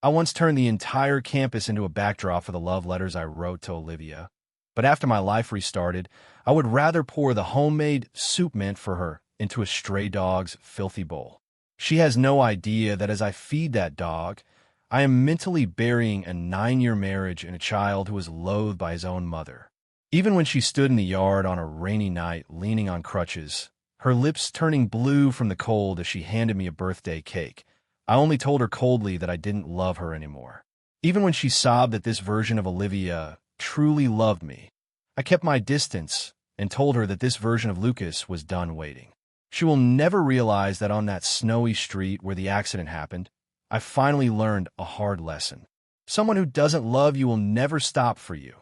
I once turned the entire campus into a backdrop for the love letters I wrote to Olivia. But after my life restarted, I would rather pour the homemade soup meant for her into a stray dog's filthy bowl. She has no idea that as I feed that dog, I am mentally burying a 9-year marriage and a child who was loathed by his own mother. Even when she stood in the yard on a rainy night leaning on crutches, her lips turning blue from the cold as she handed me a birthday cake, I only told her coldly that I didn't love her anymore. Even when she sobbed that this version of Olivia truly loved me, I kept my distance and told her that this version of Lucas was done waiting. She will never realize that on that snowy street where the accident happened, I finally learned a hard lesson. Someone who doesn't love you will never stop for you,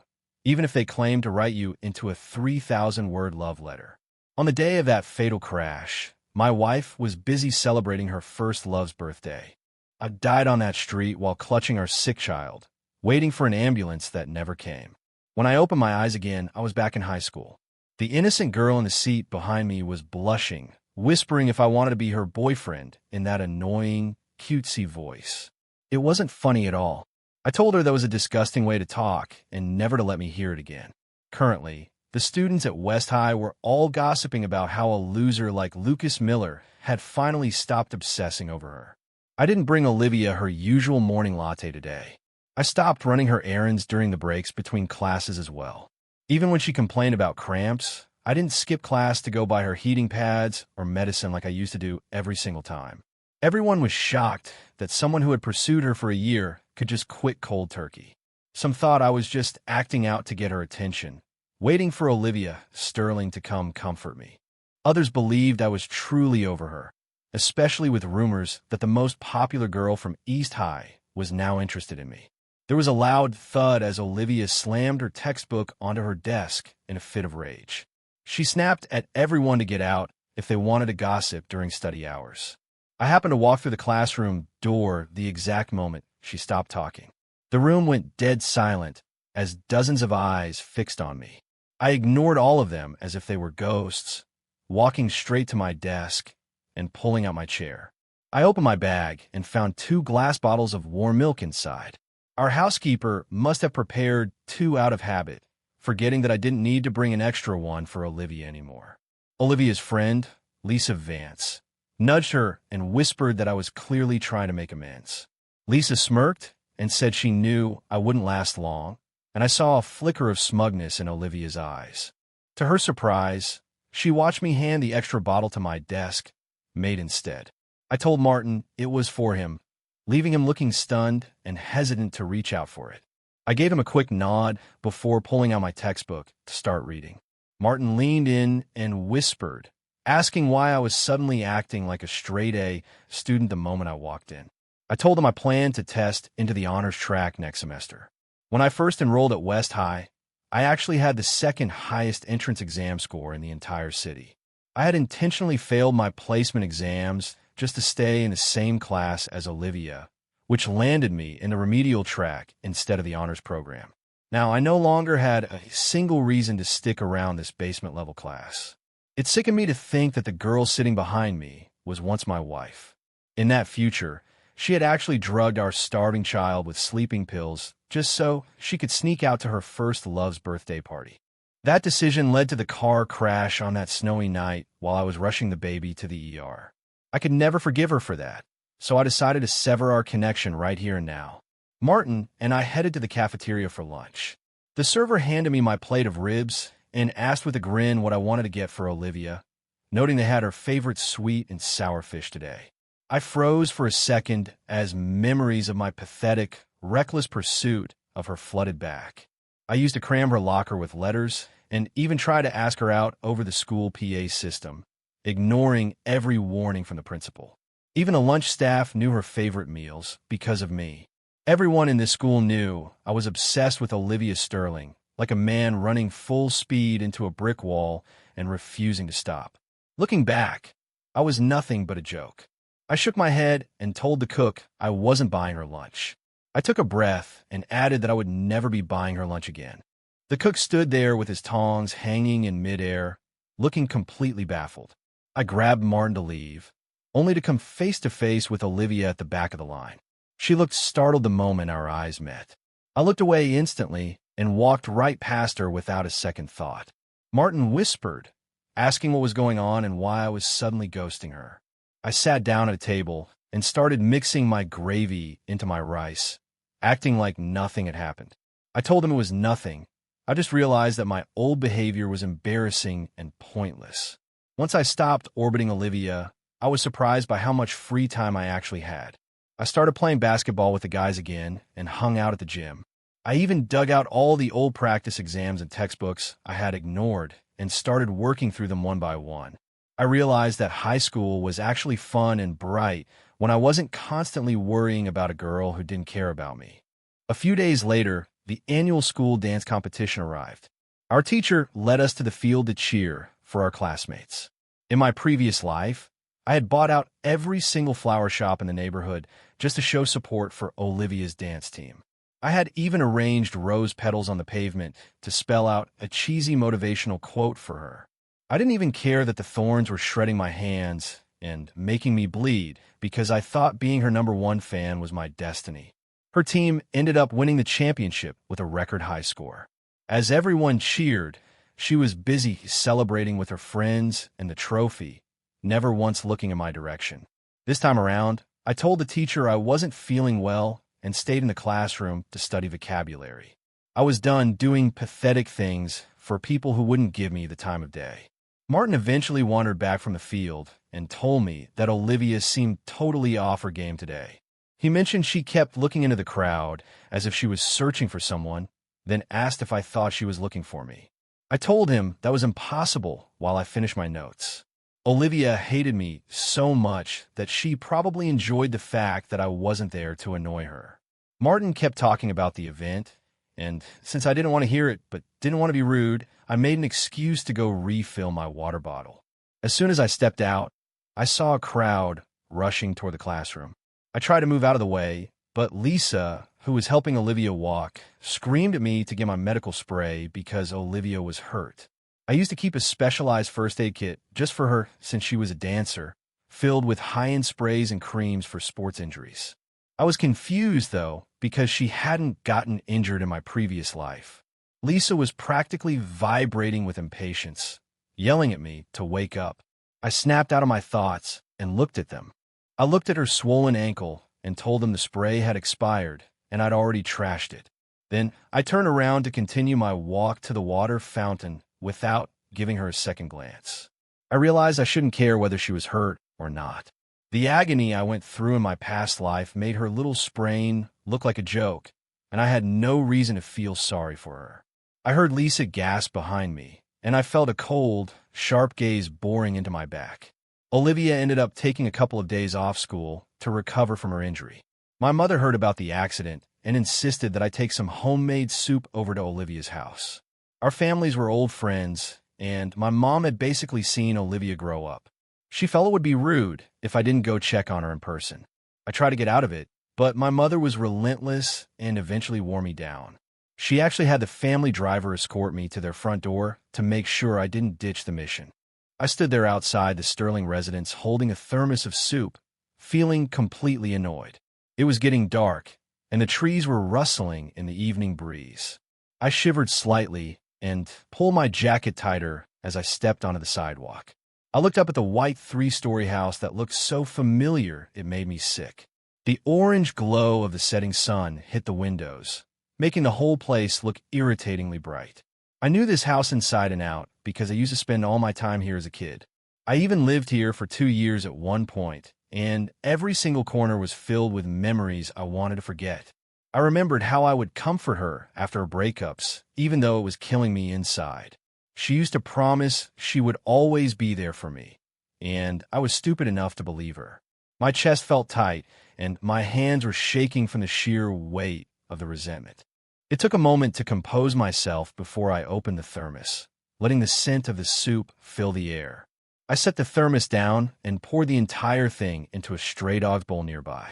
even if they claim to write you into a 3,000-word love letter. On the day of that fatal crash, my wife was busy celebrating her first love's birthday. I died on that street while clutching our sick child, waiting for an ambulance that never came. When I opened my eyes again, I was back in high school. The innocent girl in the seat behind me was blushing, whispering if I wanted to be her boyfriend in that annoying, cutesy voice. It wasn't funny at all. I told her that was a disgusting way to talk and never to let me hear it again. Currently, the students at West High were all gossiping about how a loser like Lucas Miller had finally stopped obsessing over her. I didn't bring Olivia her usual morning latte today. I stopped running her errands during the breaks between classes as well. Even when she complained about cramps, I didn't skip class to go buy her heating pads or medicine like I used to do every single time. Everyone was shocked that someone who had pursued her for a year could just quit cold turkey. Some thought I was just acting out to get her attention, waiting for Olivia Sterling to come comfort me. Others believed I was truly over her, especially with rumors that the most popular girl from East High was now interested in me. There was a loud thud as Olivia slammed her textbook onto her desk in a fit of rage. She snapped at everyone to get out if they wanted to gossip during study hours. I happened to walk through the classroom door the exact moment she stopped talking. The room went dead silent as dozens of eyes fixed on me. I ignored all of them as if they were ghosts, walking straight to my desk and pulling out my chair. I opened my bag and found 2 glass bottles of warm milk inside. Our housekeeper must have prepared 2 out of habit, forgetting that I didn't need to bring an extra one for Olivia anymore. Olivia's friend, Lisa Vance, nudged her and whispered that I was clearly trying to make amends. Lisa smirked and said she knew I wouldn't last long, and I saw a flicker of smugness in Olivia's eyes. To her surprise, she watched me hand the extra bottle to my desk, made instead. I told Martin it was for him, leaving him looking stunned and hesitant to reach out for it. I gave him a quick nod before pulling out my textbook to start reading. Martin leaned in and whispered, asking why I was suddenly acting like a straight-A student the moment I walked in. I told him I planned to test into the honors track next semester. When I first enrolled at West High, I actually had the second highest entrance exam score in the entire city. I had intentionally failed my placement exams just to stay in the same class as Olivia, which landed me in the remedial track instead of the honors program. Now, I no longer had a single reason to stick around this basement-level class. It sickened me to think that the girl sitting behind me was once my wife. In that future, she had actually drugged our starving child with sleeping pills just so she could sneak out to her first love's birthday party. That decision led to the car crash on that snowy night while I was rushing the baby to the ER. I could never forgive her for that, so I decided to sever our connection right here and now. Martin and I headed to the cafeteria for lunch. The server handed me my plate of ribs and asked with a grin what I wanted to get for Olivia, noting they had her favorite sweet and sour fish today. I froze for a second as memories of my pathetic, reckless pursuit of her flooded back. I used to cram her locker with letters and even tried to ask her out over the school PA system, ignoring every warning from the principal. Even the lunch staff knew her favorite meals because of me. Everyone in this school knew I was obsessed with Olivia Sterling, like a man running full speed into a brick wall and refusing to stop. Looking back, I was nothing but a joke. I shook my head and told the cook I wasn't buying her lunch. I took a breath and added that I would never be buying her lunch again. The cook stood there with his tongs hanging in midair, looking completely baffled. I grabbed Martin to leave, only to come face to face with Olivia at the back of the line. She looked startled the moment our eyes met. I looked away instantly and walked right past her without a second thought. Martin whispered, asking what was going on and why I was suddenly ghosting her. I sat down at a table and started mixing my gravy into my rice, acting like nothing had happened. I told him it was nothing. I just realized that my old behavior was embarrassing and pointless. Once I stopped orbiting Olivia, I was surprised by how much free time I actually had. I started playing basketball with the guys again and hung out at the gym. I even dug out all the old practice exams and textbooks I had ignored and started working through them one by one. I realized that high school was actually fun and bright when I wasn't constantly worrying about a girl who didn't care about me. A few days later, the annual school dance competition arrived. Our teacher led us to the field to cheer for our classmates. In my previous life, I had bought out every single flower shop in the neighborhood just to show support for Olivia's dance team. I had even arranged rose petals on the pavement to spell out a cheesy motivational quote for her. I didn't even care that the thorns were shredding my hands and making me bleed because I thought being her #1 fan was my destiny. Her team ended up winning the championship with a record high score. As everyone cheered, she was busy celebrating with her friends and the trophy, never once looking in my direction. This time around, I told the teacher I wasn't feeling well and stayed in the classroom to study vocabulary. I was done doing pathetic things for people who wouldn't give me the time of day. Martin eventually wandered back from the field and told me that Olivia seemed totally off her game today. He mentioned she kept looking into the crowd as if she was searching for someone, then asked if I thought she was looking for me. I told him that was impossible while I finished my notes. Olivia hated me so much that she probably enjoyed the fact that I wasn't there to annoy her. Martin kept talking about the event, and since I didn't want to hear it but didn't want to be rude, I made an excuse to go refill my water bottle. As soon as I stepped out, I saw a crowd rushing toward the classroom. I tried to move out of the way, but Lisa, who was helping Olivia walk, screamed at me to get my medical spray because Olivia was hurt. I used to keep a specialized first aid kit just for her since she was a dancer, filled with high-end sprays and creams for sports injuries. I was confused, though, because she hadn't gotten injured in my previous life. Lisa was practically vibrating with impatience, yelling at me to wake up. I snapped out of my thoughts and looked at them. I looked at her swollen ankle and told them the spray had expired and I'd already trashed it. Then I turned around to continue my walk to the water fountain without giving her a second glance. I realized I shouldn't care whether she was hurt or not. The agony I went through in my past life made her little sprain look like a joke, and I had no reason to feel sorry for her. I heard Lisa gasp behind me, and I felt a cold, sharp gaze boring into my back. Olivia ended up taking a couple of days off school to recover from her injury. My mother heard about the accident and insisted that I take some homemade soup over to Olivia's house. Our families were old friends, and my mom had basically seen Olivia grow up. She felt it would be rude if I didn't go check on her in person. I tried to get out of it, but my mother was relentless and eventually wore me down. She actually had the family driver escort me to their front door to make sure I didn't ditch the mission. I stood there outside the Sterling residence holding a thermos of soup, feeling completely annoyed. It was getting dark, and the trees were rustling in the evening breeze. I shivered slightly and pulled my jacket tighter as I stepped onto the sidewalk. I looked up at the white 3-story house that looked so familiar it made me sick. The orange glow of the setting sun hit the windows, making the whole place look irritatingly bright. I knew this house inside and out because I used to spend all my time here as a kid. I even lived here for 2 years at one point, and every single corner was filled with memories I wanted to forget. I remembered how I would comfort her after her breakups, even though it was killing me inside. She used to promise she would always be there for me, and I was stupid enough to believe her. My chest felt tight, and my hands were shaking from the sheer weight of the resentment. It took a moment to compose myself before I opened the thermos, letting the scent of the soup fill the air. I set the thermos down and poured the entire thing into a stray dog's bowl nearby.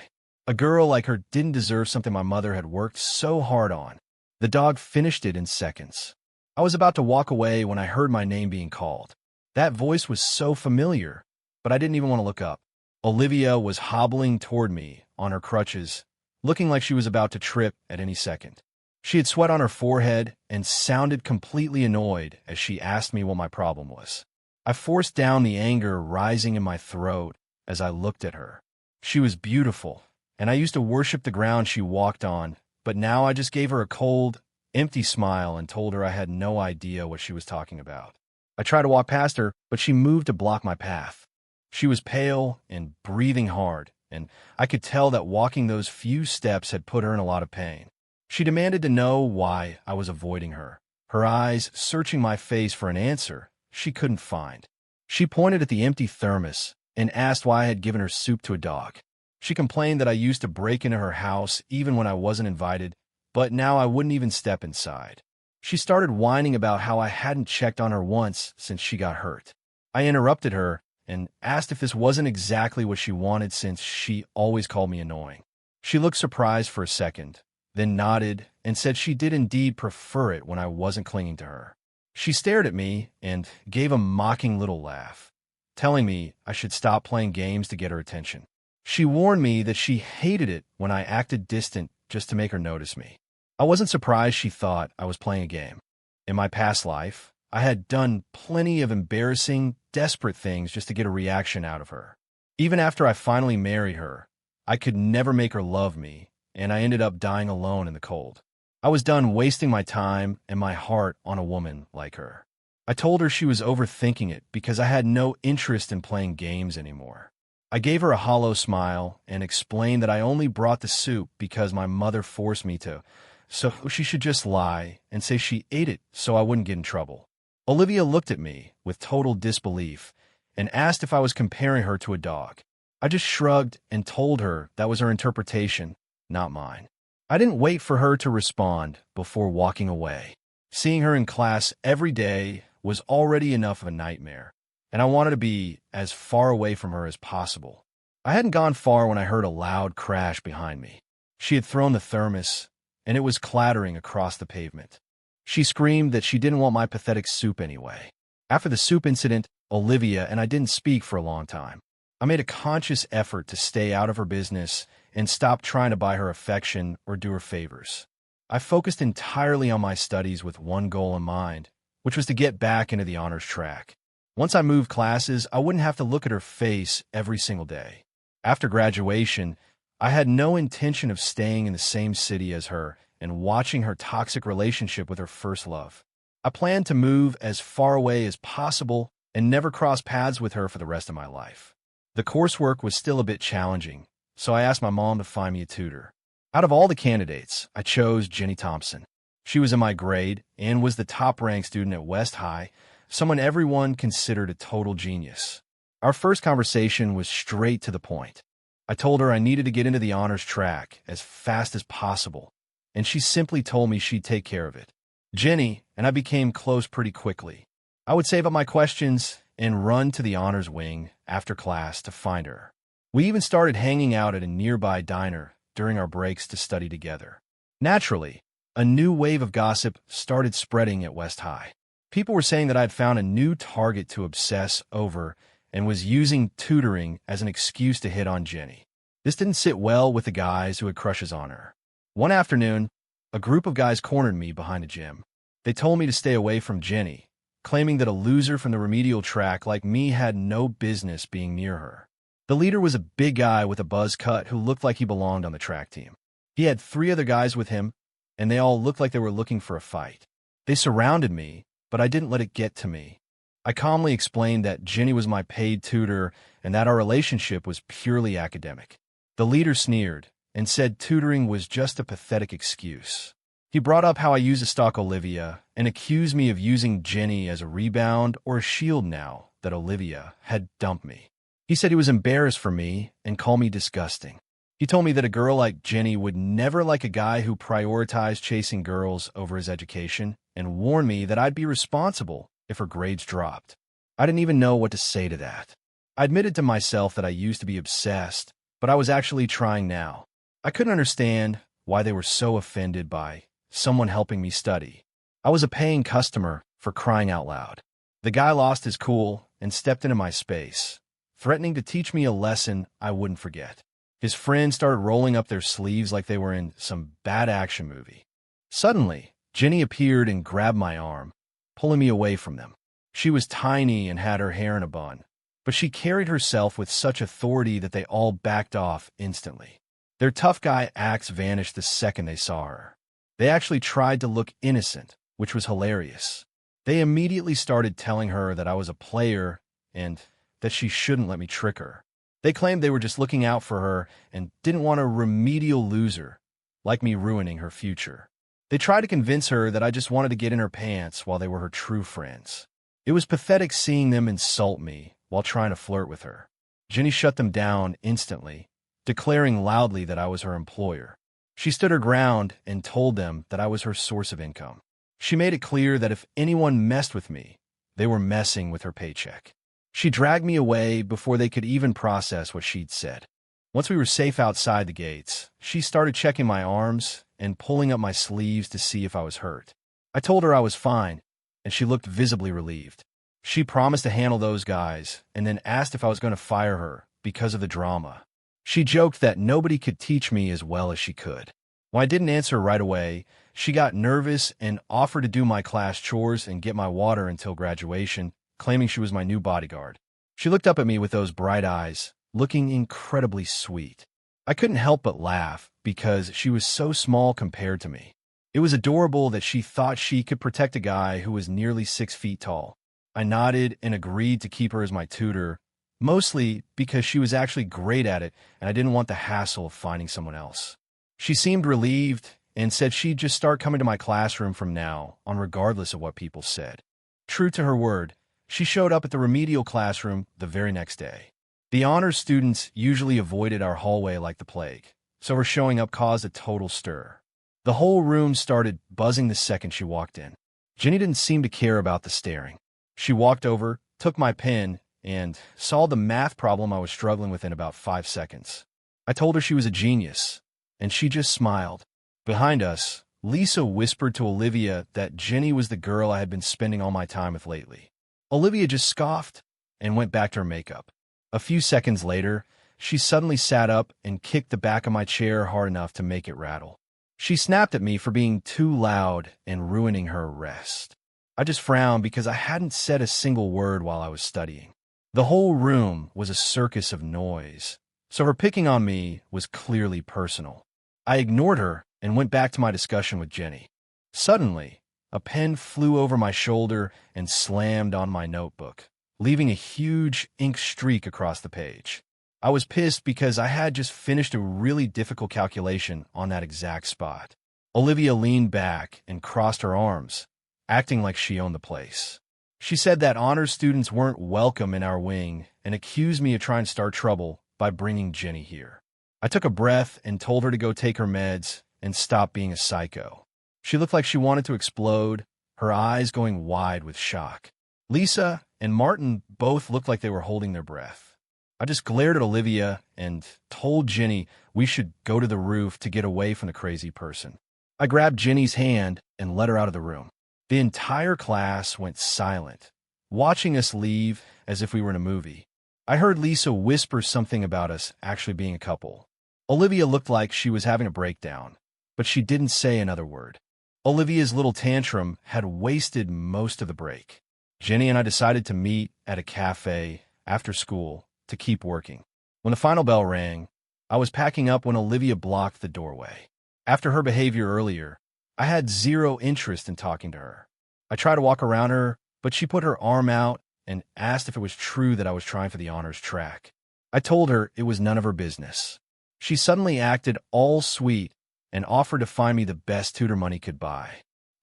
A girl like her didn't deserve something my mother had worked so hard on. The dog finished it in seconds. I was about to walk away when I heard my name being called. That voice was so familiar, but I didn't even want to look up. Olivia was hobbling toward me on her crutches, looking like she was about to trip at any second. She had sweat on her forehead and sounded completely annoyed as she asked me what my problem was. I forced down the anger rising in my throat as I looked at her. She was beautiful, and I used to worship the ground she walked on, but now I just gave her a cold, empty smile and told her I had no idea what she was talking about. I tried to walk past her, but she moved to block my path. She was pale and breathing hard, and I could tell that walking those few steps had put her in a lot of pain. She demanded to know why I was avoiding her, her eyes searching my face for an answer she couldn't find. She pointed at the empty thermos and asked why I had given her soup to a dog. She complained that I used to break into her house even when I wasn't invited, but now I wouldn't even step inside. She started whining about how I hadn't checked on her once since she got hurt. I interrupted her and asked if this wasn't exactly what she wanted since she always called me annoying. She looked surprised for a second, then nodded and said she did indeed prefer it when I wasn't clinging to her. She stared at me and gave a mocking little laugh, telling me I should stop playing games to get her attention. She warned me that she hated it when I acted distant just to make her notice me. I wasn't surprised she thought I was playing a game. In my past life, I had done plenty of embarrassing, desperate things just to get a reaction out of her. Even after I finally married her, I could never make her love me, and I ended up dying alone in the cold. I was done wasting my time and my heart on a woman like her. I told her she was overthinking it because I had no interest in playing games anymore. I gave her a hollow smile and explained that I only brought the soup because my mother forced me to, so she should just lie and say she ate it so I wouldn't get in trouble. Olivia looked at me with total disbelief and asked if I was comparing her to a dog. I just shrugged and told her that was her interpretation, not mine. I didn't wait for her to respond before walking away. Seeing her in class every day was already enough of a nightmare, and I wanted to be as far away from her as possible. I hadn't gone far when I heard a loud crash behind me. She had thrown the thermos, and it was clattering across the pavement. She screamed that she didn't want my pathetic soup anyway. After the soup incident, Olivia and I didn't speak for a long time. I made a conscious effort to stay out of her business and stop trying to buy her affection or do her favors. I focused entirely on my studies with one goal in mind, which was to get back into the honors track. Once I moved classes, I wouldn't have to look at her face every single day. After graduation, I had no intention of staying in the same city as her and watching her toxic relationship with her first love. I planned to move as far away as possible and never cross paths with her for the rest of my life. The coursework was still a bit challenging, so I asked my mom to find me a tutor. Out of all the candidates, I chose Jenny Thompson. She was in my grade and was the top-ranked student at West High, someone everyone considered a total genius. Our first conversation was straight to the point. I told her I needed to get into the honors track as fast as possible, and she simply told me she'd take care of it. Jenny and I became close pretty quickly. I would save up my questions and run to the honors wing after class to find her. We even started hanging out at a nearby diner during our breaks to study together. Naturally, a new wave of gossip started spreading at West High. People were saying that I had found a new target to obsess over and was using tutoring as an excuse to hit on Jenny. This didn't sit well with the guys who had crushes on her. One afternoon, a group of guys cornered me behind a gym. They told me to stay away from Jenny, claiming that a loser from the remedial track like me had no business being near her. The leader was a big guy with a buzz cut who looked like he belonged on the track team. He had 3 other guys with him, and they all looked like they were looking for a fight. They surrounded me, but I didn't let it get to me. I calmly explained that Jenny was my paid tutor and that our relationship was purely academic. The leader sneered and said tutoring was just a pathetic excuse. He brought up how I used to stalk Olivia and accused me of using Jenny as a rebound or a shield now that Olivia had dumped me. He said he was embarrassed for me and called me disgusting. He told me that a girl like Jenny would never like a guy who prioritized chasing girls over his education and warned me that I'd be responsible if her grades dropped. I didn't even know what to say to that. I admitted to myself that I used to be obsessed, but I was actually trying now. I couldn't understand why they were so offended by someone helping me study. I was a paying customer, for crying out loud. The guy lost his cool and stepped into my space, threatening to teach me a lesson I wouldn't forget. His friends started rolling up their sleeves like they were in some bad action movie. Suddenly, Jenny appeared and grabbed my arm, pulling me away from them. She was tiny and had her hair in a bun, but she carried herself with such authority that they all backed off instantly. Their tough guy acts vanished the second they saw her. They actually tried to look innocent, which was hilarious. They immediately started telling her that I was a player and that she shouldn't let me trick her. They claimed they were just looking out for her and didn't want a remedial loser, like me ruining her future. They tried to convince her that I just wanted to get in her pants while they were her true friends. It was pathetic seeing them insult me while trying to flirt with her. Jenny shut them down instantly, declaring loudly that I was her employer. She stood her ground and told them that I was her source of income. She made it clear that if anyone messed with me, they were messing with her paycheck. She dragged me away before they could even process what she'd said. Once we were safe outside the gates, she started checking my arms and pulling up my sleeves to see if I was hurt. I told her I was fine, and she looked visibly relieved. She promised to handle those guys and then asked if I was going to fire her because of the drama. She joked that nobody could teach me as well as she could. When I didn't answer right away, she got nervous and offered to do my class chores and get my water until graduation, claiming she was my new bodyguard. She looked up at me with those bright eyes, looking incredibly sweet. I couldn't help but laugh because she was so small compared to me. It was adorable that she thought she could protect a guy who was nearly 6 feet tall. I nodded and agreed to keep her as my tutor, mostly because she was actually great at it and I didn't want the hassle of finding someone else. She seemed relieved and said she'd just start coming to my classroom from now on regardless of what people said. True to her word, she showed up at the remedial classroom the very next day. The honors students usually avoided our hallway like the plague, so her showing up caused a total stir. The whole room started buzzing the second she walked in. Jenny didn't seem to care about the staring. She walked over, took my pen, and solved the math problem I was struggling with in about 5 seconds. I told her she was a genius, and she just smiled. Behind us, Lisa whispered to Olivia that Jenny was the girl I had been spending all my time with lately. Olivia just scoffed and went back to her makeup. A few seconds later, she suddenly sat up and kicked the back of my chair hard enough to make it rattle. She snapped at me for being too loud and ruining her rest. I just frowned because I hadn't said a single word while I was studying. The whole room was a circus of noise, so her picking on me was clearly personal. I ignored her and went back to my discussion with Jenny. Suddenly, a pen flew over my shoulder and slammed on my notebook, leaving a huge ink streak across the page. I was pissed because I had just finished a really difficult calculation on that exact spot. Olivia leaned back and crossed her arms, acting like she owned the place. She said that honors students weren't welcome in our wing and accused me of trying to start trouble by bringing Jenny here. I took a breath and told her to go take her meds and stop being a psycho. She looked like she wanted to explode, her eyes going wide with shock. Lisa and Martin both looked like they were holding their breath. I just glared at Olivia and told Jenny we should go to the roof to get away from the crazy person. I grabbed Jenny's hand and led her out of the room. The entire class went silent, watching us leave as if we were in a movie. I heard Lisa whisper something about us actually being a couple. Olivia looked like she was having a breakdown, but she didn't say another word. Olivia's little tantrum had wasted most of the break. Jenny and I decided to meet at a cafe after school to keep working. When the final bell rang, I was packing up when Olivia blocked the doorway. After her behavior earlier, I had zero interest in talking to her. I tried to walk around her, but she put her arm out and asked if it was true that I was trying for the honors track. I told her it was none of her business. She suddenly acted all sweet and offered to find me the best tutor money could buy.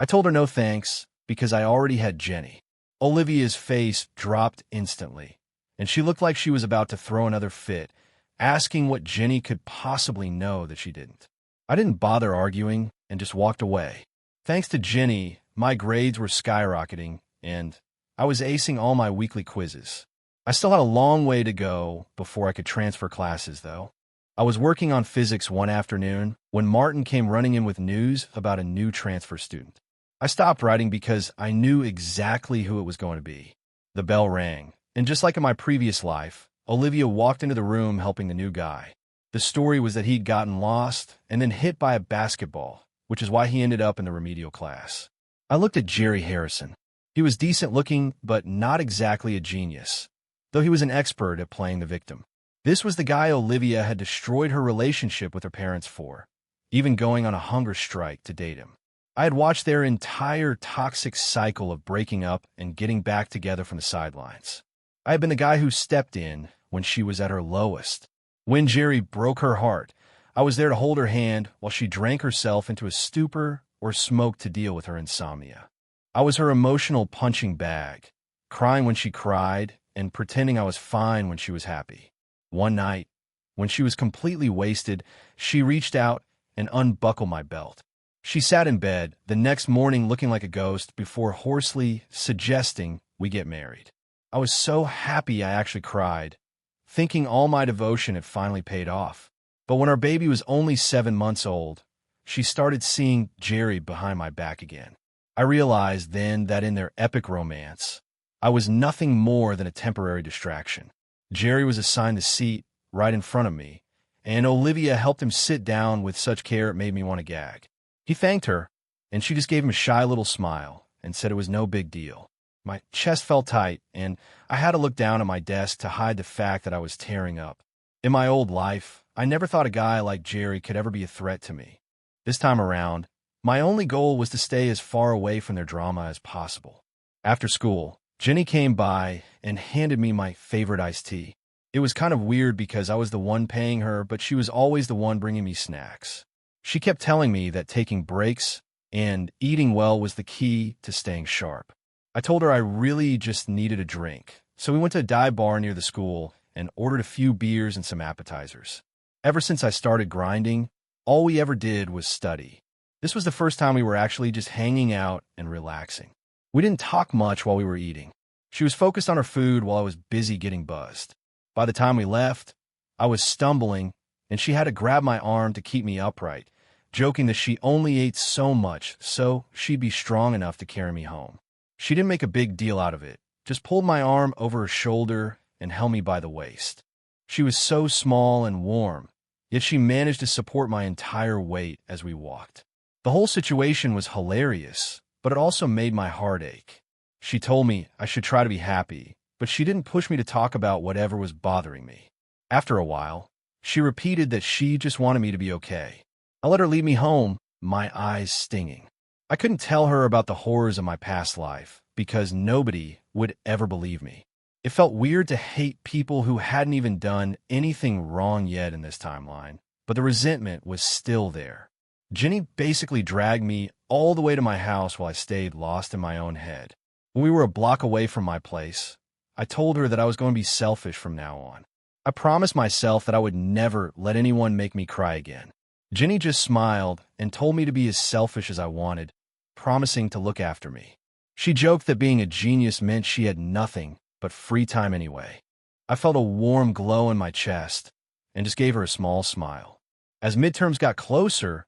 I told her no thanks because I already had Jenny. Olivia's face dropped instantly, and she looked like she was about to throw another fit, asking what Jenny could possibly know that she didn't. I didn't bother arguing and just walked away. Thanks to Jenny, my grades were skyrocketing, and I was acing all my weekly quizzes. I still had a long way to go before I could transfer classes, though. I was working on physics one afternoon when Martin came running in with news about a new transfer student. I stopped writing because I knew exactly who it was going to be. The bell rang, and just like in my previous life, Olivia walked into the room helping the new guy. The story was that he'd gotten lost and then hit by a basketball, which is why he ended up in the remedial class. I looked at Jerry Harrison. He was decent looking, but not exactly a genius, though he was an expert at playing the victim. This was the guy Olivia had destroyed her relationship with her parents for, even going on a hunger strike to date him. I had watched their entire toxic cycle of breaking up and getting back together from the sidelines. I had been the guy who stepped in when she was at her lowest. When Jerry broke her heart, I was there to hold her hand while she drank herself into a stupor or smoked to deal with her insomnia. I was her emotional punching bag, crying when she cried and pretending I was fine when she was happy. One night, when she was completely wasted, she reached out and unbuckled my belt. She sat in bed the next morning looking like a ghost before hoarsely suggesting we get married. I was so happy I actually cried, thinking all my devotion had finally paid off. But when our baby was only 7 months old, she started seeing Jerry behind my back again. I realized then that in their epic romance, I was nothing more than a temporary distraction. Jerry was assigned the seat right in front of me, and Olivia helped him sit down with such care it made me want to gag. He thanked her, and she just gave him a shy little smile and said it was no big deal. My chest felt tight, and I had to look down at my desk to hide the fact that I was tearing up. In my old life, I never thought a guy like Jerry could ever be a threat to me. This time around, my only goal was to stay as far away from their drama as possible. After school, Jenny came by and handed me my favorite iced tea. It was kind of weird because I was the one paying her, but she was always the one bringing me snacks. She kept telling me that taking breaks and eating well was the key to staying sharp. I told her I really just needed a drink, so we went to a dive bar near the school and ordered a few beers and some appetizers. Ever since I started grinding, all we ever did was study. This was the first time we were actually just hanging out and relaxing. We didn't talk much while we were eating. She was focused on her food while I was busy getting buzzed. By the time we left, I was stumbling, and she had to grab my arm to keep me upright, joking that she only ate so much so she'd be strong enough to carry me home. She didn't make a big deal out of it, just pulled my arm over her shoulder and held me by the waist. She was so small and warm, yet she managed to support my entire weight as we walked. The whole situation was hilarious, but it also made my heart ache. She told me I should try to be happy, but she didn't push me to talk about whatever was bothering me. After a while, she repeated that she just wanted me to be okay. I let her lead me home, my eyes stinging. I couldn't tell her about the horrors of my past life because nobody would ever believe me. It felt weird to hate people who hadn't even done anything wrong yet in this timeline, but the resentment was still there. Jenny basically dragged me all the way to my house while I stayed lost in my own head. When we were a block away from my place, I told her that I was going to be selfish from now on. I promised myself that I would never let anyone make me cry again. Jenny just smiled and told me to be as selfish as I wanted, promising to look after me. She joked that being a genius meant she had nothing but free time anyway. I felt a warm glow in my chest and just gave her a small smile. As midterms got closer,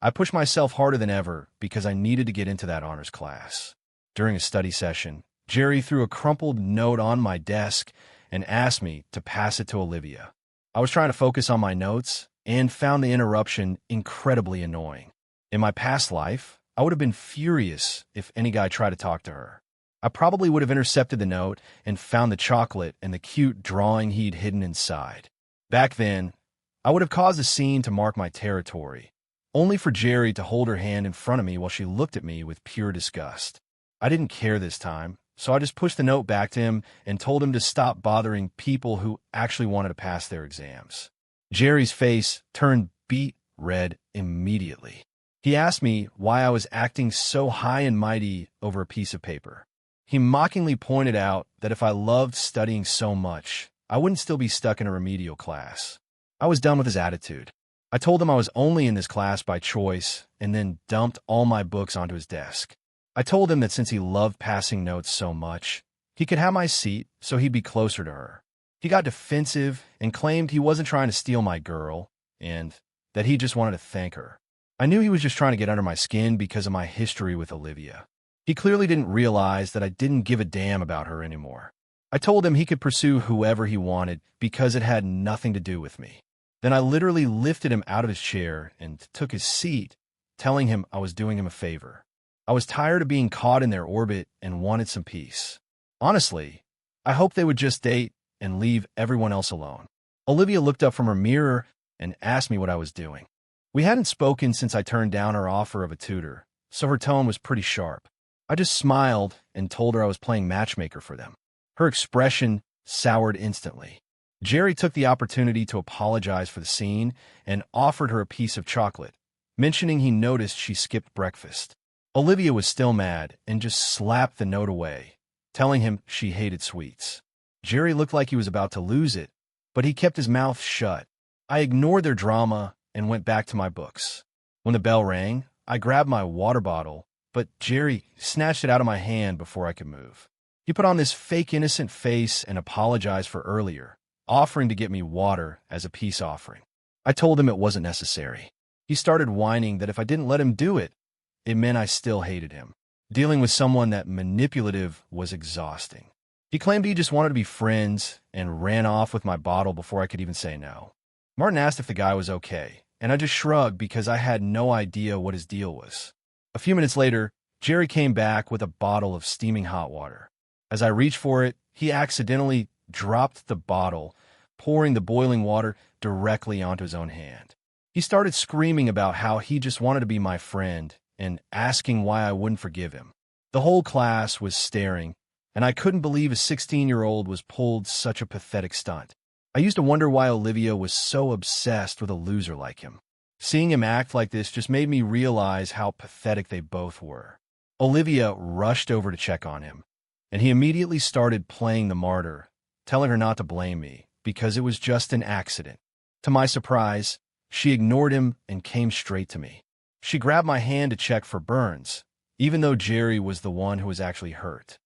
I pushed myself harder than ever because I needed to get into that honors class. During a study session, Jerry threw a crumpled note on my desk and asked me to pass it to Olivia. I was trying to focus on my notes and found the interruption incredibly annoying. In my past life, I would have been furious if any guy tried to talk to her. I probably would have intercepted the note and found the chocolate and the cute drawing he'd hidden inside. Back then, I would have caused a scene to mark my territory, only for Jerry to hold her hand in front of me while she looked at me with pure disgust. I didn't care this time, so I just pushed the note back to him and told him to stop bothering people who actually wanted to pass their exams. Jerry's face turned beet red immediately. He asked me why I was acting so high and mighty over a piece of paper. He mockingly pointed out that if I loved studying so much, I wouldn't still be stuck in a remedial class. I was done with his attitude. I told him I was only in this class by choice and then dumped all my books onto his desk. I told him that since he loved passing notes so much, he could have my seat so he'd be closer to her. He got defensive and claimed he wasn't trying to steal my girl and that he just wanted to thank her. I knew he was just trying to get under my skin because of my history with Olivia. He clearly didn't realize that I didn't give a damn about her anymore. I told him he could pursue whoever he wanted because it had nothing to do with me. Then I literally lifted him out of his chair and took his seat, telling him I was doing him a favor. I was tired of being caught in their orbit and wanted some peace. Honestly, I hoped they would just date and leave everyone else alone. Olivia looked up from her mirror and asked me what I was doing. We hadn't spoken since I turned down her offer of a tutor, so her tone was pretty sharp. I just smiled and told her I was playing matchmaker for them. Her expression soured instantly. Jerry took the opportunity to apologize for the scene and offered her a piece of chocolate, mentioning he noticed she skipped breakfast. Olivia was still mad and just slapped the note away, telling him she hated sweets. Jerry looked like he was about to lose it, but he kept his mouth shut. I ignored their drama and went back to my books. When the bell rang, I grabbed my water bottle, but Jerry snatched it out of my hand before I could move. He put on this fake innocent face and apologized for earlier, offering to get me water as a peace offering. I told him it wasn't necessary. He started whining that if I didn't let him do it, it meant I still hated him. Dealing with someone that manipulative was exhausting. He claimed he just wanted to be friends and ran off with my bottle before I could even say no. Martin asked if the guy was okay, and I just shrugged because I had no idea what his deal was. A few minutes later, Jerry came back with a bottle of steaming hot water. As I reached for it, he accidentally dropped the bottle, pouring the boiling water directly onto his own hand. He started screaming about how he just wanted to be my friend and asking why I wouldn't forgive him. The whole class was staring, and I couldn't believe a 16-year-old was pulled such a pathetic stunt. I used to wonder why Olivia was so obsessed with a loser like him. Seeing him act like this just made me realize how pathetic they both were. Olivia rushed over to check on him, and he immediately started playing the martyr, telling her not to blame me, because it was just an accident. To my surprise, she ignored him and came straight to me. She grabbed my hand to check for burns, even though Jerry was the one who was actually hurt.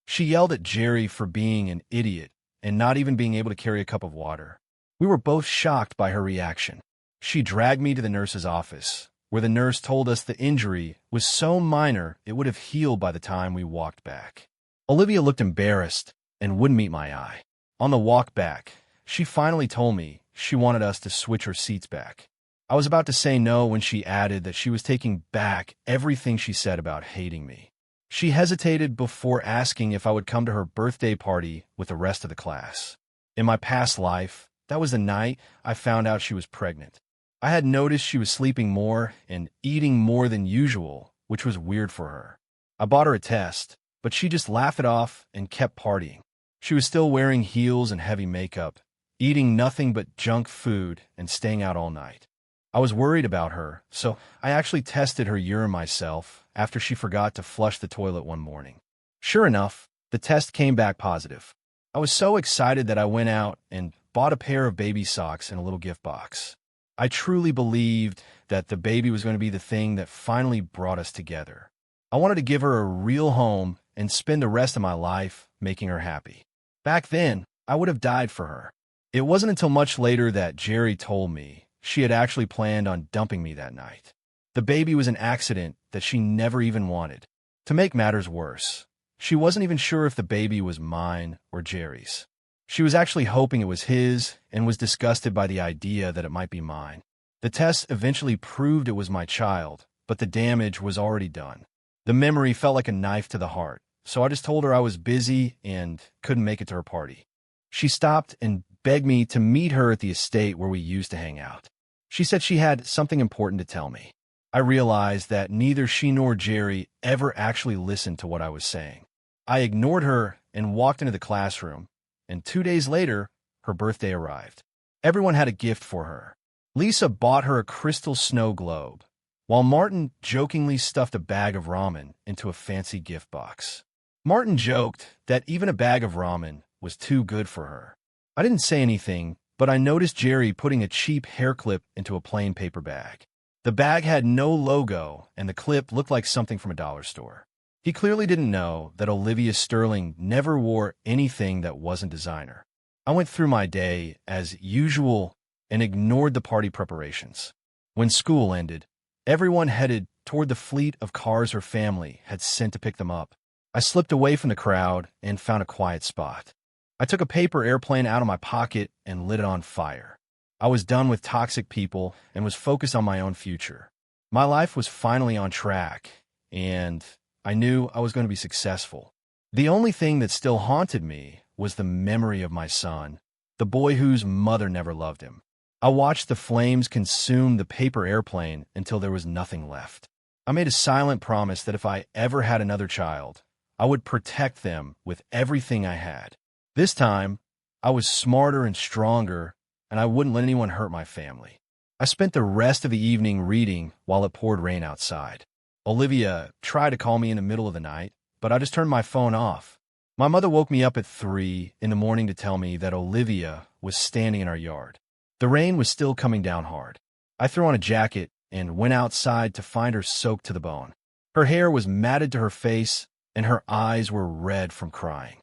She yelled at Jerry for being an idiot and not even being able to carry a cup of water. We were both shocked by her reaction. She dragged me to the nurse's office, where the nurse told us the injury was so minor it would have healed by the time we walked back. Olivia looked embarrassed and wouldn't meet my eye. On the walk back, she finally told me she wanted us to switch her seats back. I was about to say no when she added that she was taking back everything she said about hating me. She hesitated before asking if I would come to her birthday party with the rest of the class. In my past life, that was the night I found out she was pregnant. I had noticed she was sleeping more and eating more than usual, which was weird for her. I bought her a test, but she just laughed it off and kept partying. She was still wearing heels and heavy makeup, eating nothing but junk food and staying out all night. I was worried about her, so I actually tested her urine myself after she forgot to flush the toilet one morning. Sure enough, the test came back positive. I was so excited that I went out and bought a pair of baby socks and a little gift box. I truly believed that the baby was going to be the thing that finally brought us together. I wanted to give her a real home and spend the rest of my life making her happy. Back then, I would have died for her. It wasn't until much later that Jerry told me she had actually planned on dumping me that night. The baby was an accident that she never even wanted. To make matters worse, she wasn't even sure if the baby was mine or Jerry's. She was actually hoping it was his and was disgusted by the idea that it might be mine. The test eventually proved it was my child, but the damage was already done. The memory felt like a knife to the heart, so I just told her I was busy and couldn't make it to her party. She stopped and begged me to meet her at the estate where we used to hang out. She said she had something important to tell me. I realized that neither she nor Jerry ever actually listened to what I was saying. I ignored her and walked into the classroom, and 2 days later, her birthday arrived. Everyone had a gift for her. Lisa bought her a crystal snow globe, while Martin jokingly stuffed a bag of ramen into a fancy gift box. Martin joked that even a bag of ramen was too good for her. I didn't say anything, but I noticed Jerry putting a cheap hair clip into a plain paper bag. The bag had no logo, and the clip looked like something from a dollar store. He clearly didn't know that Olivia Sterling never wore anything that wasn't designer. I went through my day as usual and ignored the party preparations. When school ended, everyone headed toward the fleet of cars her family had sent to pick them up. I slipped away from the crowd and found a quiet spot. I took a paper airplane out of my pocket and lit it on fire. I was done with toxic people and was focused on my own future. My life was finally on track, and I knew I was going to be successful. The only thing that still haunted me was the memory of my son, the boy whose mother never loved him. I watched the flames consume the paper airplane until there was nothing left. I made a silent promise that if I ever had another child, I would protect them with everything I had. This time, I was smarter and stronger, and I wouldn't let anyone hurt my family. I spent the rest of the evening reading while it poured rain outside. Olivia tried to call me in the middle of the night, but I just turned my phone off. My mother woke me up at 3 in the morning to tell me that Olivia was standing in our yard. The rain was still coming down hard. I threw on a jacket and went outside to find her soaked to the bone. Her hair was matted to her face, and her eyes were red from crying.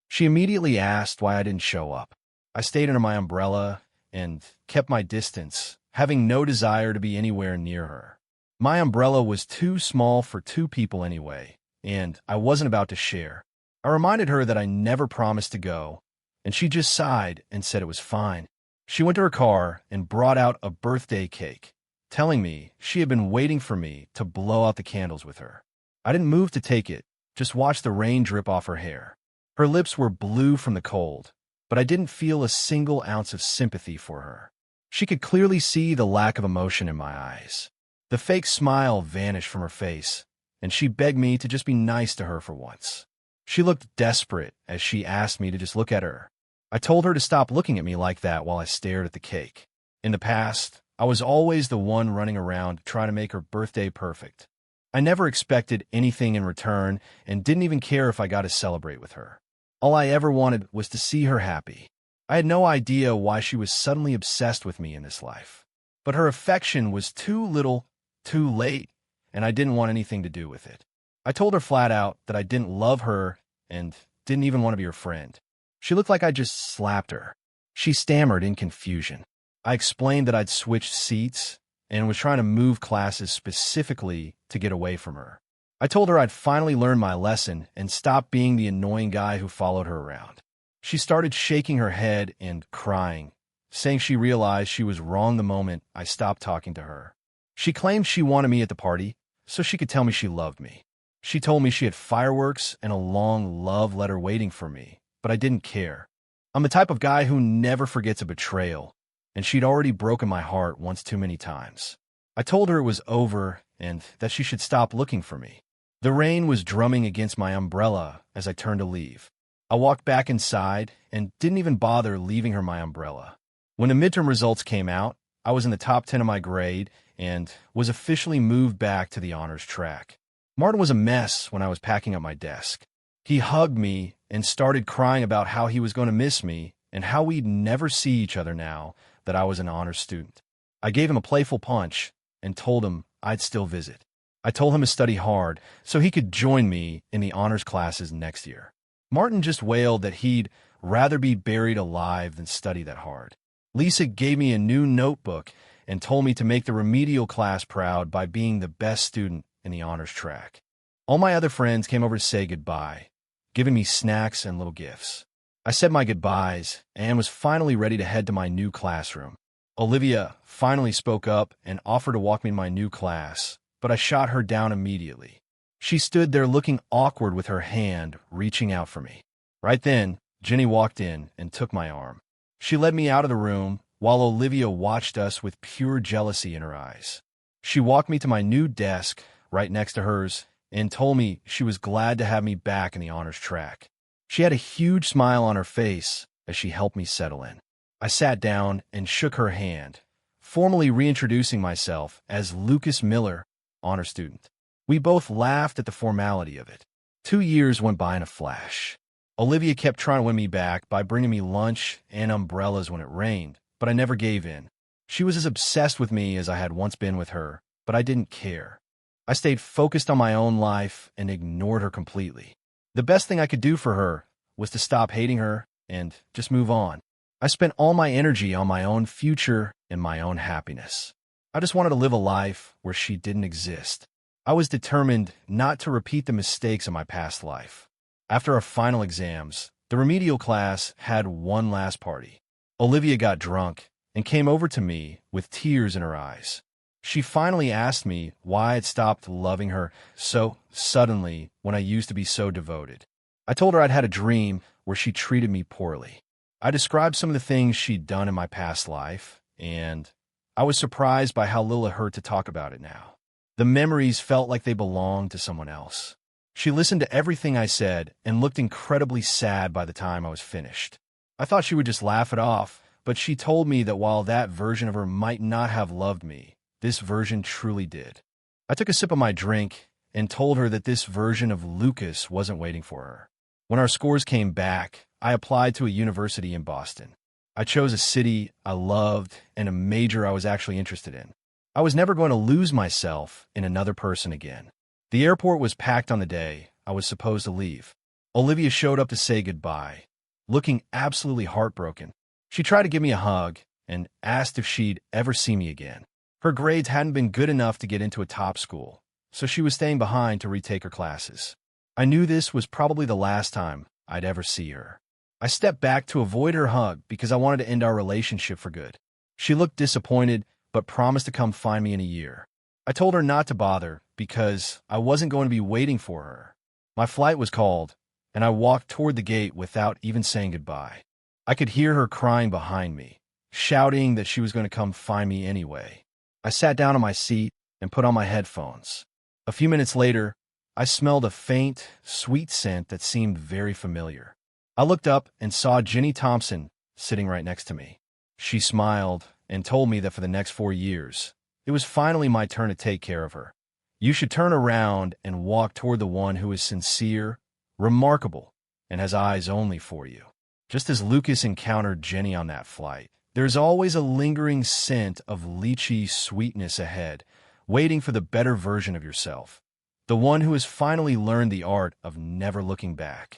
She immediately asked why I didn't show up. I stayed under my umbrella and kept my distance, having no desire to be anywhere near her. My umbrella was too small for 2 people anyway, and I wasn't about to share. I reminded her that I never promised to go, and she just sighed and said it was fine. She went to her car and brought out a birthday cake, telling me she had been waiting for me to blow out the candles with her. I didn't move to take it, just watched the rain drip off her hair. Her lips were blue from the cold, but I didn't feel a single ounce of sympathy for her. She could clearly see the lack of emotion in my eyes. The fake smile vanished from her face, and she begged me to just be nice to her for once. She looked desperate as she asked me to just look at her. I told her to stop looking at me like that while I stared at the cake. In the past, I was always the one running around trying to make her birthday perfect. I never expected anything in return and didn't even care if I got to celebrate with her. All I ever wanted was to see her happy. I had no idea why she was suddenly obsessed with me in this life. But her affection was too little, too late, and I didn't want anything to do with it. I told her flat out that I didn't love her and didn't even want to be her friend. She looked like I just slapped her. She stammered in confusion. I explained that I'd switched seats and was trying to move classes specifically to get away from her. I told her I'd finally learned my lesson and stopped being the annoying guy who followed her around. She started shaking her head and crying, saying she realized she was wrong the moment I stopped talking to her. She claimed she wanted me at the party so she could tell me she loved me. She told me she had fireworks and a long love letter waiting for me, but I didn't care. I'm the type of guy who never forgets a betrayal, and she'd already broken my heart once too many times. I told her it was over and that she should stop looking for me. The rain was drumming against my umbrella as I turned to leave. I walked back inside and didn't even bother leaving her my umbrella. When the midterm results came out, I was in the top 10 of my grade and was officially moved back to the honors track. Martin was a mess when I was packing up my desk. He hugged me and started crying about how he was going to miss me and how we'd never see each other now that I was an honors student. I gave him a playful punch and told him I'd still visit. I told him to study hard so he could join me in the honors classes next year. Martin just wailed that he'd rather be buried alive than study that hard. Lisa gave me a new notebook and told me to make the remedial class proud by being the best student in the honors track. All my other friends came over to say goodbye, giving me snacks and little gifts. I said my goodbyes and was finally ready to head to my new classroom. Olivia finally spoke up and offered to walk me to my new class, but I shot her down immediately. She stood there looking awkward with her hand reaching out for me. Right then, Jenny walked in and took my arm. She led me out of the room while Olivia watched us with pure jealousy in her eyes. She walked me to my new desk right next to hers and told me she was glad to have me back in the honors track. She had a huge smile on her face as she helped me settle in. I sat down and shook her hand, formally reintroducing myself as Lucas Miller, honor student. We both laughed at the formality of it. 2 years went by in a flash. Olivia kept trying to win me back by bringing me lunch and umbrellas when it rained, but I never gave in. She was as obsessed with me as I had once been with her, but I didn't care. I stayed focused on my own life and ignored her completely. The best thing I could do for her was to stop hating her and just move on. I spent all my energy on my own future and my own happiness. I just wanted to live a life where she didn't exist. I was determined not to repeat the mistakes of my past life. After our final exams, the remedial class had one last party. Olivia got drunk and came over to me with tears in her eyes. She finally asked me why I'd stopped loving her so suddenly when I used to be so devoted. I told her I'd had a dream where she treated me poorly. I described some of the things she'd done in my past life, and I was surprised by how little it hurt to talk about it now. The memories felt like they belonged to someone else. She listened to everything I said and looked incredibly sad by the time I was finished. I thought she would just laugh it off, but she told me that while that version of her might not have loved me, this version truly did. I took a sip of my drink and told her that this version of Lucas wasn't waiting for her. When our scores came back, I applied to a university in Boston. I chose a city I loved and a major I was actually interested in. I was never going to lose myself in another person again. The airport was packed on the day I was supposed to leave. Olivia showed up to say goodbye, looking absolutely heartbroken. She tried to give me a hug and asked if she'd ever see me again. Her grades hadn't been good enough to get into a top school, so she was staying behind to retake her classes. I knew this was probably the last time I'd ever see her. I stepped back to avoid her hug because I wanted to end our relationship for good. She looked disappointed, but promised to come find me in a year. I told her not to bother because I wasn't going to be waiting for her. My flight was called, and I walked toward the gate without even saying goodbye. I could hear her crying behind me, shouting that she was going to come find me anyway. I sat down on my seat and put on my headphones. A few minutes later, I smelled a faint, sweet scent that seemed very familiar. I looked up and saw Jenny Thompson sitting right next to me. She smiled and told me that for the next 4 years, it was finally my turn to take care of her. You should turn around and walk toward the one who is sincere, remarkable, and has eyes only for you. Just as Lucas encountered Jenny on that flight, there's always a lingering scent of lychee sweetness ahead, waiting for the better version of yourself, the one who has finally learned the art of never looking back.